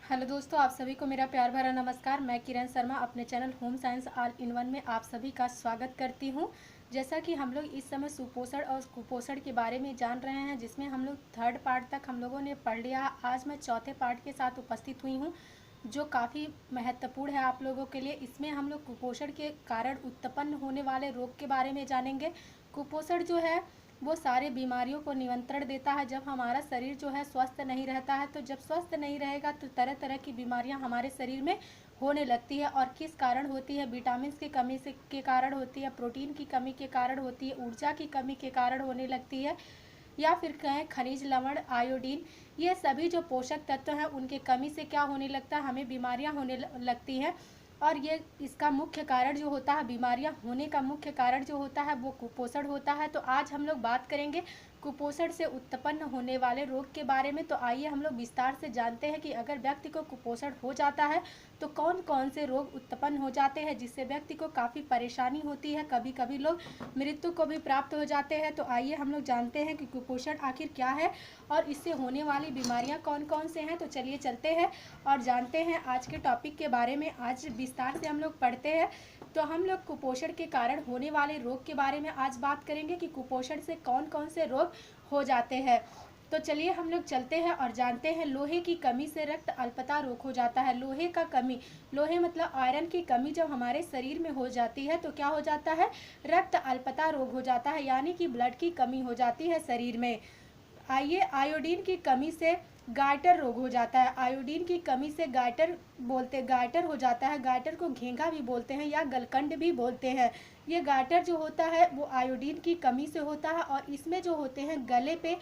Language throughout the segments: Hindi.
हेलो दोस्तों, आप सभी को मेरा प्यार भरा नमस्कार। मैं किरण शर्मा अपने channel home science all in one में आप सभी का स्वागत करती हूं। जैसा कि हम लोग इस समय सुपोषण और कुपोषण के बारे में जान रहे हैं, जिसमें हम लोग थर्ड पार्ट तक हम लोगों ने पढ़ लिया। आज मैं चौथे पार्ट के साथ उपस्थित हुई हूं, जो काफ़ी महत्वपूर्ण है आप लोगों के लिए। इसमें हम लोग कुपोषण के कारण उत्पन्न होने वाले रोग के बारे में जानेंगे। कुपोषण जो है वो सारे बीमारियों को नियंत्रण देता है। जब हमारा शरीर जो है स्वस्थ नहीं रहता है, तो जब स्वस्थ नहीं रहेगा तो तरह तरह की बीमारियां हमारे शरीर में होने लगती है। और किस कारण होती है? विटामिन की कमी से के कारण होती है, प्रोटीन की कमी के कारण होती है, ऊर्जा की कमी के कारण होने लगती है, या फिर कहें खनिज लवण, आयोडीन, ये सभी जो पोषक तत्व हैं उनके कमी से क्या होने लगता है? हमें बीमारियां होने लगती हैं। और ये इसका मुख्य कारण जो होता है, बीमारियां होने का मुख्य कारण जो होता है वो कुपोषण होता है। तो आज हम लोग बात करेंगे कुपोषण से उत्पन्न होने वाले रोग के बारे में। तो आइए हम लोग विस्तार से जानते हैं कि अगर व्यक्ति को कुपोषण हो जाता है तो कौन कौन से रोग उत्पन्न हो जाते हैं, जिससे व्यक्ति को काफ़ी परेशानी होती है। कभी कभी लोग मृत्यु को भी प्राप्त हो जाते हैं। तो आइए हम लोग जानते हैं कि कुपोषण आखिर क्या है और इससे होने वाली बीमारियां कौन कौन से हैं। तो चलिए चलते हैं और जानते हैं आज के टॉपिक के बारे में। आज विस्तार से हम लोग पढ़ते हैं। तो हम लोग कुपोषण के कारण होने वाले रोग के बारे में आज बात करेंगे कि कुपोषण से कौन कौन से रोग हो जाते हैं। तो चलिए हम लोग चलते हैं और जानते हैं। लोहे की कमी से रक्त अल्पता रोग हो जाता है। लोहे का कमी, लोहे मतलब आयरन की कमी जब हमारे शरीर में हो जाती है तो क्या हो जाता है? रक्त अल्पता रोग हो जाता है, यानी कि ब्लड की कमी हो जाती है शरीर में। आइए, आयोडीन की कमी से गाइटर रोग हो जाता है। आयोडीन की कमी से गाइटर हो जाता है। गाइटर को घेंघा भी बोलते हैं या गलकंड भी बोलते हैं। ये गाइटर जो होता है वो आयोडीन की कमी से होता है, और इसमें जो होते हैं गले पे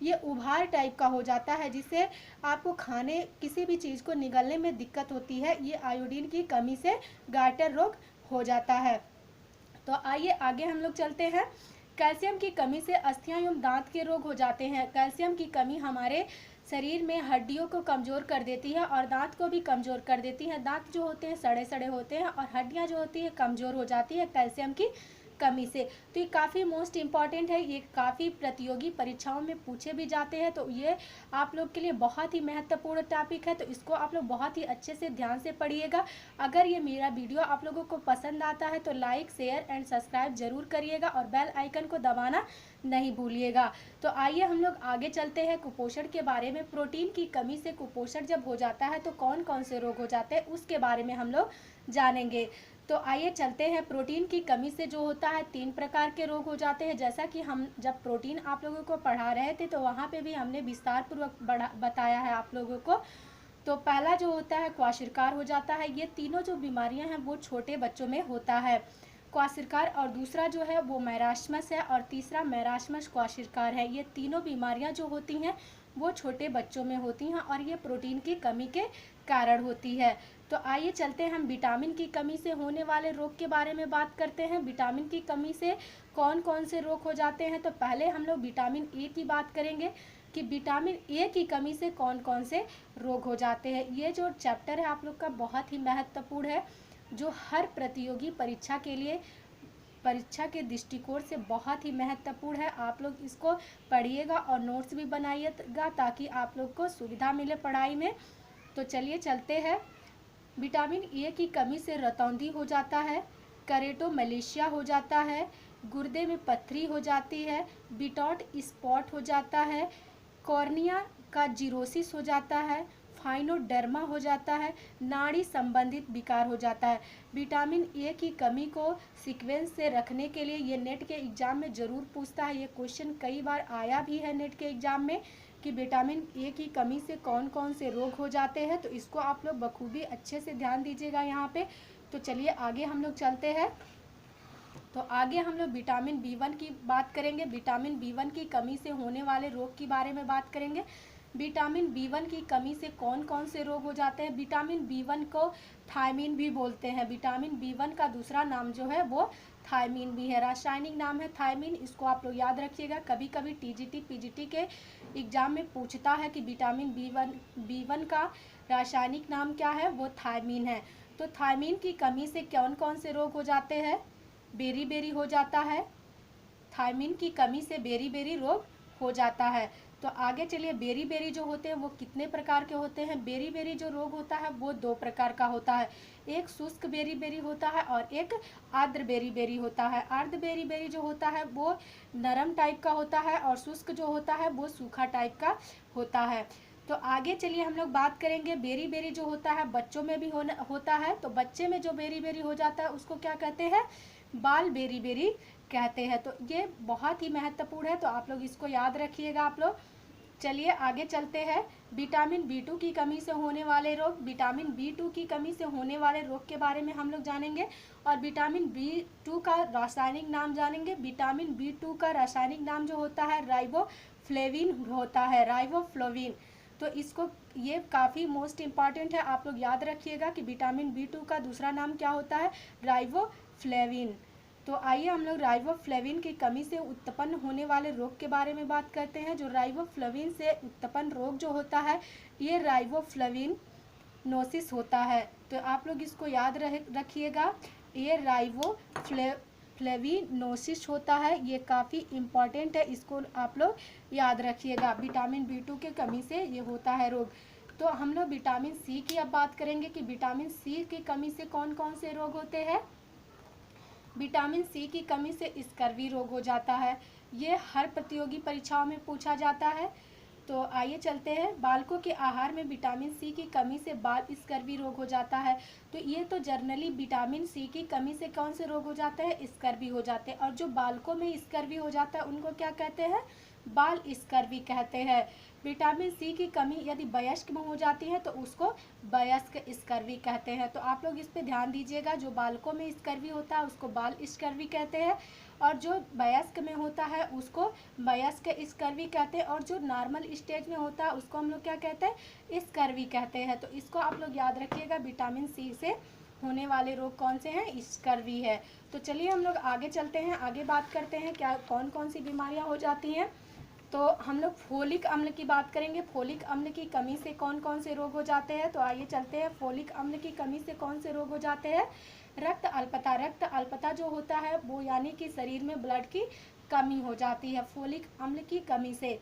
ये उभार टाइप का हो जाता है, जिससे आपको खाने किसी भी चीज़ को निगलने में दिक्कत होती है। ये आयोडीन की कमी से गाइटर रोग हो जाता है। तो आइए आगे हम लोग चलते हैं। कैल्शियम की कमी से अस्थियां एवं दांत के रोग हो जाते हैं। कैल्शियम की कमी हमारे शरीर में हड्डियों को कमज़ोर कर देती है और दांत को भी कमज़ोर कर देती है। दांत जो होते हैं सड़े सड़े होते हैं और हड्डियां जो होती है कमज़ोर हो जाती है कैल्शियम की कमी से। तो ये काफ़ी मोस्ट इम्पॉर्टेंट है। ये काफ़ी प्रतियोगी परीक्षाओं में पूछे भी जाते हैं। तो ये आप लोग के लिए बहुत ही महत्वपूर्ण टॉपिक है, तो इसको आप लोग बहुत ही अच्छे से ध्यान से पढ़िएगा। अगर ये मेरा वीडियो आप लोगों को पसंद आता है तो लाइक, शेयर एंड सब्सक्राइब जरूर करिएगा और बेल आइकन को दबाना नहीं भूलिएगा। तो आइए हम लोग आगे चलते हैं कुपोषण के बारे में। प्रोटीन की कमी से कुपोषण जब हो जाता है तो कौन कौन से रोग हो जाते हैं उसके बारे में हम लोग जानेंगे। तो आइए चलते हैं। प्रोटीन की कमी से जो होता है 3 प्रकार के रोग हो जाते हैं। जैसा कि हम जब प्रोटीन आप लोगों को पढ़ा रहे थे तो वहाँ पे भी हमने विस्तार पूर्वक बताया है आप लोगों को। तो पहला जो होता है क्वाशिरकार हो जाता है। ये तीनों जो बीमारियां हैं वो छोटे बच्चों में होता है, क्वाशिरकार। और दूसरा जो है वो मैरास्मस है, और तीसरा मैरास्मस क्वाशिरकार है। ये तीनों बीमारियां जो होती हैं वो छोटे बच्चों में होती हैं और ये प्रोटीन की कमी के कारण होती है। तो आइए चलते हैं हम विटामिन की कमी से होने वाले रोग के बारे में बात करते हैं। विटामिन की कमी से कौन कौन से रोग हो जाते हैं। तो पहले हम लोग विटामिन ए की बात करेंगे कि विटामिन ए की कमी से कौन कौन से रोग हो जाते हैं। ये जो चैप्टर है आप लोग का बहुत ही महत्वपूर्ण है, जो हर प्रतियोगी परीक्षा के लिए, परीक्षा के दृष्टिकोण से बहुत ही महत्वपूर्ण है। आप लोग इसको पढ़िएगा और नोट्स भी बनाइएगा ताकि आप लोग को सुविधा मिले पढ़ाई में। तो चलिए चलते हैं। विटामिन ए की कमी से रतौंधी हो जाता है, करेटोमलेशिया हो जाता है, गुर्दे में पथरी हो जाती है, बिटॉट स्पॉट हो जाता है, कॉर्निया का जीरोसिस हो जाता है, फाइनोडर्मा हो जाता है, नाड़ी संबंधित विकार हो जाता है। विटामिन ए की कमी को सीक्वेंस से रखने के लिए ये नेट के एग्ज़ाम में ज़रूर पूछता है। ये क्वेश्चन कई बार आया भी है नेट के एग्ज़ाम में कि विटामिन ए की कमी से कौन कौन से रोग हो जाते हैं। तो इसको आप लोग बखूबी अच्छे से ध्यान दीजिएगा यहाँ पे। तो चलिए आगे हम लोग चलते हैं। तो आगे हम लोग विटामिन बी1 की बात करेंगे। विटामिन बी1 की कमी से होने वाले रोग के बारे में बात करेंगे। विटामिन बी1 की कमी से कौन कौन से रोग हो जाते हैं। विटामिन बी1 को थायमीन भी बोलते हैं। विटामिन बी1 का दूसरा नाम जो है वो थायमीन भी है, रासायनिक नाम है थायमीन। इसको आप लोग याद रखिएगा। कभी कभी टीजीटी पीजीटी के एग्जाम में पूछता है कि विटामिन बी1 का रासायनिक नाम क्या है, वो थायमीन है। तो थायमीन की कमी से कौन कौन से रोग हो जाते हैं। बेरी बेरी हो जाता है। थायमीन की कमी से बेरी बेरी रोग हो जाता है। तो आगे चलिए, बेरी बेरी जो होते हैं वो कितने प्रकार के होते हैं। बेरी बेरी जो रोग होता है वो दो प्रकार का होता है, एक शुष्क बेरी बेरी होता है और एक आर्द्र बेरी बेरी होता है। आर्द्र बेरी बेरी जो होता है वो नरम टाइप का होता है और शुष्क जो होता है वो सूखा टाइप का होता है। तो आगे चलिए हम लोग बात करेंगे, बेरी बेरी जो होता है बच्चों में भी होता है। तो बच्चे में जो बेरी बेरी हो जाता है उसको क्या कहते हैं, बाल बेरी बेरी कहते हैं। तो ये बहुत ही महत्वपूर्ण है, तो आप लोग इसको याद रखिएगा आप लोग। चलिए आगे चलते हैं, विटामिन बी टू की कमी से होने वाले रोग। विटामिन बी टू की कमी से होने वाले रोग के बारे में हम लोग जानेंगे और विटामिन बी टू का रासायनिक नाम जानेंगे। विटामिन बी टू का रासायनिक नाम जो होता है राइबोफ्लेविन होता है, राइबोफ्लोविन। तो इसको, ये काफ़ी मोस्ट इम्पॉर्टेंट है, आप लोग याद रखिएगा कि विटामिन बी टू का दूसरा नाम क्या होता है, राइबोफ्लेविन। तो आइए हम लोग राइबोफ्लेविन की कमी से उत्पन्न होने वाले रोग के बारे में बात करते हैं। जो राइबोफ्लेविन से उत्पन्न रोग जो होता है ये राइबोफ्लेविन नोसिस होता है। तो आप लोग इसको याद रखिएगा, ये फ्लेविनोसिस होता है, ये काफ़ी इम्पॉर्टेंट है, इसको आप लोग याद रखिएगा। विटामिन बी टू के कमी से ये होता है रोग। तो हम लोग विटामिन सी की अब बात करेंगे कि विटामिन सी की कमी से कौन कौन से रोग होते हैं। विटामिन सी की कमी से स्कर्वी रोग हो जाता है, ये हर प्रतियोगी परीक्षाओं में पूछा जाता है। तो आइए चलते हैं, बालकों के आहार में विटामिन सी की कमी से बाल स्कर्वी रोग हो जाता है। तो ये तो जर्नली विटामिन सी की कमी से कौन से रोग हो जाते हैं, स्कर्वी हो जाते हैं। और जो बालकों में स्कर्वी हो जाता है उनको क्या कहते हैं, बाल स्कर्वी कहते हैं। विटामिन सी की कमी यदि वयस्क में हो जाती है तो उसको वयस्क स्कर्वी कहते हैं। तो आप लोग इस पे ध्यान दीजिएगा, जो बालकों में स्कर्वी होता है उसको बाल स्कर्वी कहते हैं और जो वयस्क में होता है उसको वयस्क स्कर्वी कहते हैं और जो नॉर्मल स्टेज में होता है उसको हम लोग क्या कहते हैं, स्कर्वी कहते हैं। तो इसको आप लोग याद रखिएगा, विटामिन सी से होने वाले रोग कौन से हैं, स्कर्वी है। तो चलिए हम लोग आगे चलते हैं, आगे बात करते हैं क्या कौन कौन सी बीमारियां हो जाती हैं। तो हम लोग फोलिक अम्ल की बात करेंगे, फोलिक अम्ल की कमी से कौन कौन से रोग हो जाते हैं। तो आइए चलते हैं, फोलिक अम्ल की कमी से कौन से रोग हो जाते हैं, रक्त अल्पता। रक्त अल्पता जो होता है वो यानी कि शरीर में ब्लड की कमी हो जाती है फोलिक अम्ल की कमी से।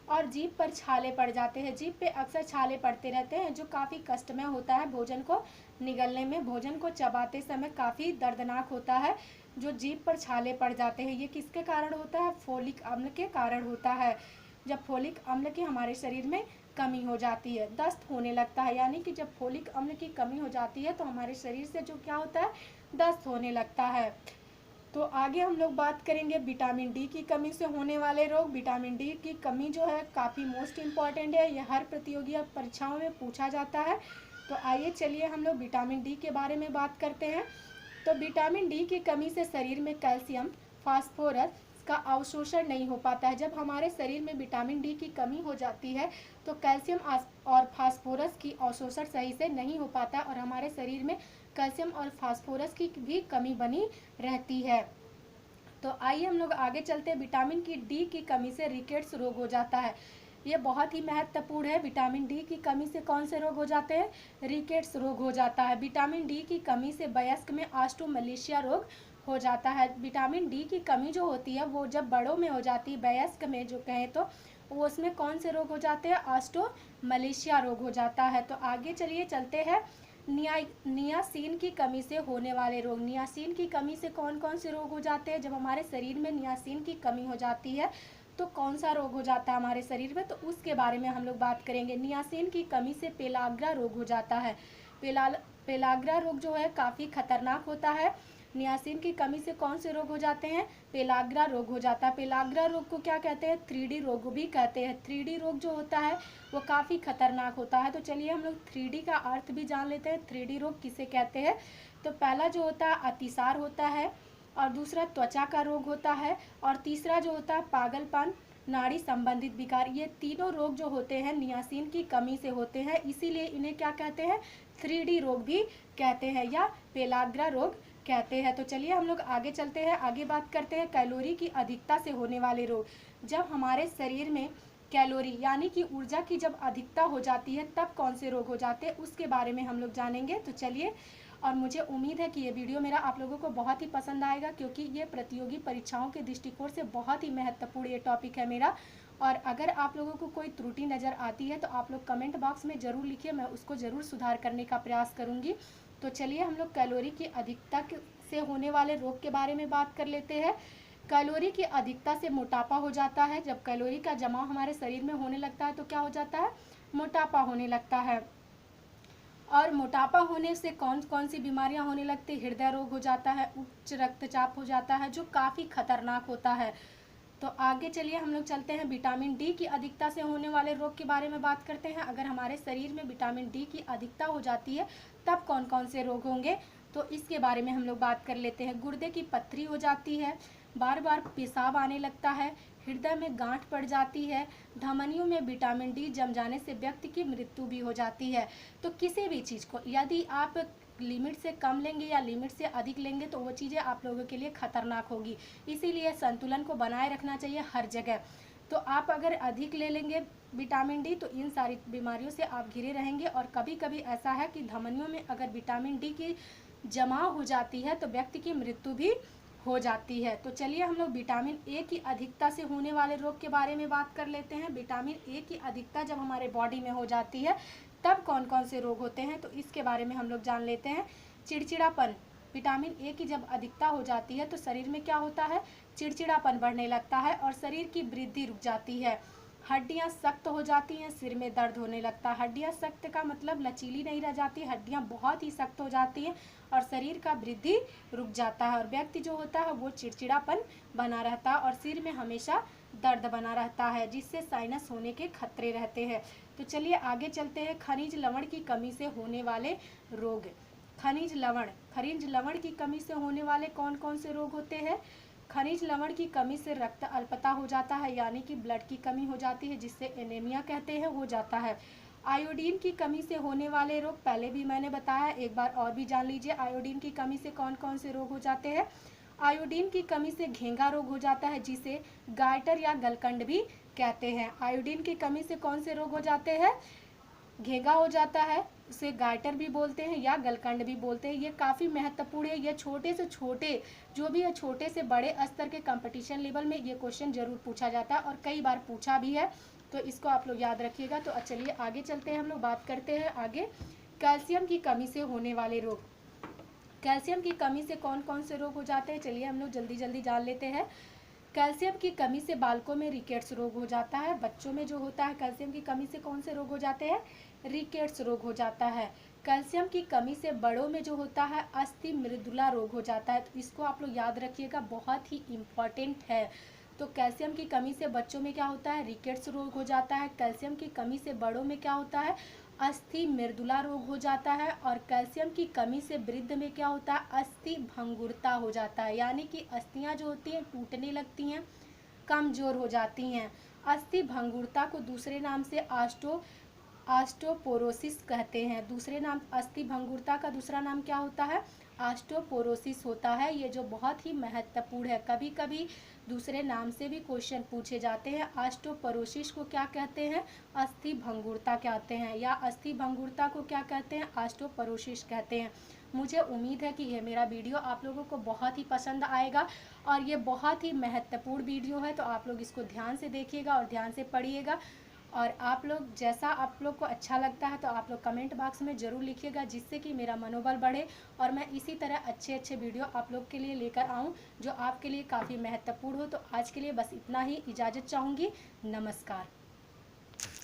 और जीभ पर छाले पड़ जाते हैं, जीभ पे अक्सर छाले पड़ते रहते हैं जो काफ़ी कष्टमय होता है, भोजन को निगलने में, भोजन को चबाते समय काफ़ी दर्दनाक होता है जो जीभ पर छाले पड़ जाते हैं। ये किसके कारण होता है, फोलिक अम्ल के कारण होता है। जब फोलिक अम्ल की हमारे शरीर में कमी हो जाती है, दस्त होने लगता है, यानी कि जब फोलिक अम्ल की कमी हो जाती है तो हमारे शरीर से जो क्या होता है, दस्त होने लगता है। तो आगे हम लोग बात करेंगे विटामिन डी की कमी से होने वाले रोग। विटामिन डी की कमी जो है काफ़ी मोस्ट इम्पॉर्टेंट है, यह हर प्रतियोगी परीक्षाओं में पूछा जाता है। तो आइए चलिए हम लोग विटामिन डी के बारे में बात करते हैं। तो विटामिन डी की कमी से शरीर में कैल्शियम, फास्फोरस का अवशोषण नहीं हो पाता है। जब हमारे शरीर में विटामिन डी की कमी हो जाती है तो कैल्शियम और फास्फोरस की अवशोषण सही से नहीं हो पाता और हमारे शरीर में कैल्शियम और फास्फोरस की भी कमी बनी रहती है। तो आइए हम लोग आगे चलते हैं, विटामिन की डी की कमी से रिकेट्स रोग हो जाता है, ये बहुत ही महत्वपूर्ण है। विटामिन डी की कमी से कौन से रोग हो जाते हैं, रिकेट्स रोग हो जाता है। विटामिन डी की कमी से वयस्क में ऑस्टियोमलेशिया रोग हो जाता है। विटामिन डी की कमी जो होती है वो जब बड़ों में हो जाती है, वयस्क में जो कहें तो वो उसमें कौन से रोग हो जाते हैं, ऑस्टियोमलेशिया रोग हो जाता है। तो आगे चलिए चलते हैं, नियासिन की कमी से होने वाले रोग। नियासिन की कमी से कौन कौन से रोग हो जाते हैं, जब हमारे शरीर में नियासिन की कमी हो जाती है तो कौन सा रोग हो जाता है हमारे शरीर में, तो उसके बारे में हम लोग बात करेंगे। नियासिन की कमी से पेलाग्रा रोग हो जाता है। पेलाग्रा रोग जो है काफ़ी खतरनाक होता है। नियासिन की कमी से कौन से रोग हो जाते हैं, पेलाग्रा रोग हो जाता है। पेलाग्रा रोग को क्या कहते हैं, 3D रोग भी कहते हैं। 3D रोग जो होता है वो काफ़ी खतरनाक होता है। तो चलिए हम लोग 3D का अर्थ भी जान लेते हैं, 3D रोग किसे कहते हैं। तो पहला जो होता है अतिसार होता है और दूसरा त्वचा का रोग होता है और तीसरा जो होता है पागलपन, नाड़ी संबंधित विकार। ये तीनों रोग जो होते हैं नियासिन की कमी से होते हैं, इसीलिए इन्हें क्या कहते हैं, 3D रोग भी कहते हैं या पेलाग्रा रोग कहते हैं। तो चलिए हम लोग आगे चलते हैं, आगे बात करते हैं कैलोरी की अधिकता से होने वाले रोग। जब हमारे शरीर में कैलोरी यानी कि ऊर्जा की जब अधिकता हो जाती है तब कौन से रोग हो जाते हैं उसके बारे में हम लोग जानेंगे। तो चलिए, और मुझे उम्मीद है कि ये वीडियो मेरा आप लोगों को बहुत ही पसंद आएगा क्योंकि ये प्रतियोगी परीक्षाओं के दृष्टिकोण से बहुत ही महत्वपूर्ण ये टॉपिक है मेरा और अगर आप लोगों को कोई त्रुटि नज़र आती है तो आप लोग कमेंट बॉक्स में ज़रूर लिखिए, मैं उसको ज़रूर सुधार करने का प्रयास करूँगी। तो चलिए हम लोग कैलोरी की अधिकता से होने वाले रोग के बारे में बात कर लेते हैं। कैलोरी की अधिकता से मोटापा हो जाता है। जब कैलोरी का जमाव हमारे शरीर में होने लगता है तो क्या हो जाता है, मोटापा होने लगता है। और मोटापा होने से कौन कौन सी बीमारियां होने लगती, हृदय रोग हो जाता है, उच्च रक्तचाप हो जाता है, जो काफ़ी खतरनाक होता है। तो आगे चलिए हम लोग चलते हैं, विटामिन डी की अधिकता से होने वाले रोग के बारे में बात करते हैं। अगर हमारे शरीर में विटामिन डी की अधिकता हो जाती है तब कौन कौन से रोग होंगे, तो इसके बारे में हम लोग बात कर लेते हैं। गुर्दे की पथरी हो जाती है, बार बार पेशाब आने लगता है, हृदय में गांठ पड़ जाती है, धमनियों में विटामिन डी जम जाने से व्यक्ति की मृत्यु भी हो जाती है। तो किसी भी चीज़ को यदि आप लिमिट से कम लेंगे या लिमिट से अधिक लेंगे तो वो चीज़ें आप लोगों के लिए खतरनाक होगी। इसीलिए संतुलन को बनाए रखना चाहिए हर जगह। तो आप अगर अधिक ले लेंगे विटामिन डी तो इन सारी बीमारियों से आप घिरे रहेंगे। और कभी कभी ऐसा है कि धमनियों में अगर विटामिन डी की जमाव हो जाती है तो व्यक्ति की मृत्यु भी हो जाती है। तो चलिए हम लोग विटामिन ए की अधिकता से होने वाले रोग के बारे में बात कर लेते हैं। विटामिन ए की अधिकता जब हमारे बॉडी में हो जाती है तब कौन कौन से रोग होते हैं, तो इसके बारे में हम लोग जान लेते हैं। चिड़चिड़ापन, विटामिन ए की जब अधिकता हो जाती है तो शरीर में क्या होता है, चिड़चिड़ापन बढ़ने लगता है और शरीर की वृद्धि रुक जाती है। हड्डियां सख्त हो जाती हैं, सिर में दर्द होने लगता है। हड्डियां सख्त का मतलब लचीली नहीं रह जाती, हड्डियां बहुत ही सख्त हो जाती हैं और शरीर का वृद्धि रुक जाता है। और व्यक्ति जो होता है वो चिड़चिड़ापन बना रहता है और सिर में हमेशा दर्द बना रहता है, जिससे साइनस होने के खतरे रहते हैं। तो चलिए आगे चलते हैं, खनिज लवण की कमी से होने वाले रोग। खनिज लवण की कमी से होने वाले कौन कौन से रोग होते हैं। खनिज लवण की कमी से रक्त अल्पता हो जाता है, यानी कि ब्लड की कमी हो जाती है, जिससे एनीमिया कहते हैं, हो जाता है। आयोडीन की कमी से होने वाले रोग पहले भी मैंने बताया, एक बार और भी जान लीजिए। आयोडीन की कमी से कौन कौन से रोग हो जाते हैं। आयोडीन की कमी से घेंगा रोग हो जाता है, जिसे गाइटर या गलकंड भी कहते हैं। आयोडीन की कमी से कौन से रोग हो जाते हैं, घेंगा हो जाता है, उसे गाइटर भी बोलते हैं या गलकंड भी बोलते हैं। ये काफ़ी महत्वपूर्ण है। ये छोटे से छोटे जो भी है, छोटे से बड़े स्तर के कंपटीशन लेवल में ये क्वेश्चन जरूर पूछा जाता है और कई बार पूछा भी है, तो इसको आप लोग याद रखिएगा। तो चलिए आगे चलते हैं, हम लोग बात करते हैं आगे कैल्शियम की कमी से होने वाले रोग। कैल्शियम की कमी से कौन कौन से रोग हो जाते हैं, चलिए हम लोग जल्दी जल्दी जान लेते हैं। कैल्शियम की कमी से बालकों में रिकेट्स रोग हो जाता है। बच्चों में जो होता है कैल्शियम की कमी से कौन से रोग हो जाते हैं, रिकेट्स रोग हो जाता है। कैल्शियम की कमी से बड़ों में जो होता है अस्थि मृदुला रोग हो जाता है। तो इसको आप लोग याद रखिएगा, बहुत ही इम्पॉर्टेंट है। तो कैल्शियम की कमी से बच्चों में क्या होता है, रिकेट्स रोग हो जाता है। कैल्शियम की कमी से बड़ों में क्या होता है, अस्थि मृदुला रोग हो जाता है। और कैल्शियम की कमी से वृद्ध में क्या होता है, अस्थि भंगुरता हो जाता है, यानी कि अस्थियां जो होती हैं टूटने लगती हैं, कमजोर हो जाती हैं। अस्थि भंगुरता को दूसरे नाम से ऑस्टियोपोरोसिस कहते हैं। दूसरे नाम अस्थि भंगुरता का दूसरा नाम क्या होता है, ऑस्टियोपोरोसिस होता है। ये जो बहुत ही महत्वपूर्ण है, कभी कभी दूसरे नाम से भी क्वेश्चन पूछे जाते हैं। ऑस्टियोपोरोसिस को क्या कहते हैं, अस्थि भंगुरता कहते हैं, या अस्थि भंगुरता को क्या कहते हैं, ऑस्टियोपोरोसिस कहते हैं। मुझे उम्मीद है कि ये मेरा वीडियो आप लोगों को बहुत ही पसंद आएगा और ये बहुत ही महत्वपूर्ण वीडियो है, तो आप लोग इसको ध्यान से देखिएगा और ध्यान से पढ़िएगा। और आप लोग जैसा आप लोग को अच्छा लगता है तो आप लोग कमेंट बॉक्स में ज़रूर लिखिएगा, जिससे कि मेरा मनोबल बढ़े और मैं इसी तरह अच्छे अच्छे वीडियो आप लोग के लिए लेकर आऊँ जो आपके लिए काफ़ी महत्वपूर्ण हो। तो आज के लिए बस इतना ही, इजाज़त चाहूँगी। नमस्कार।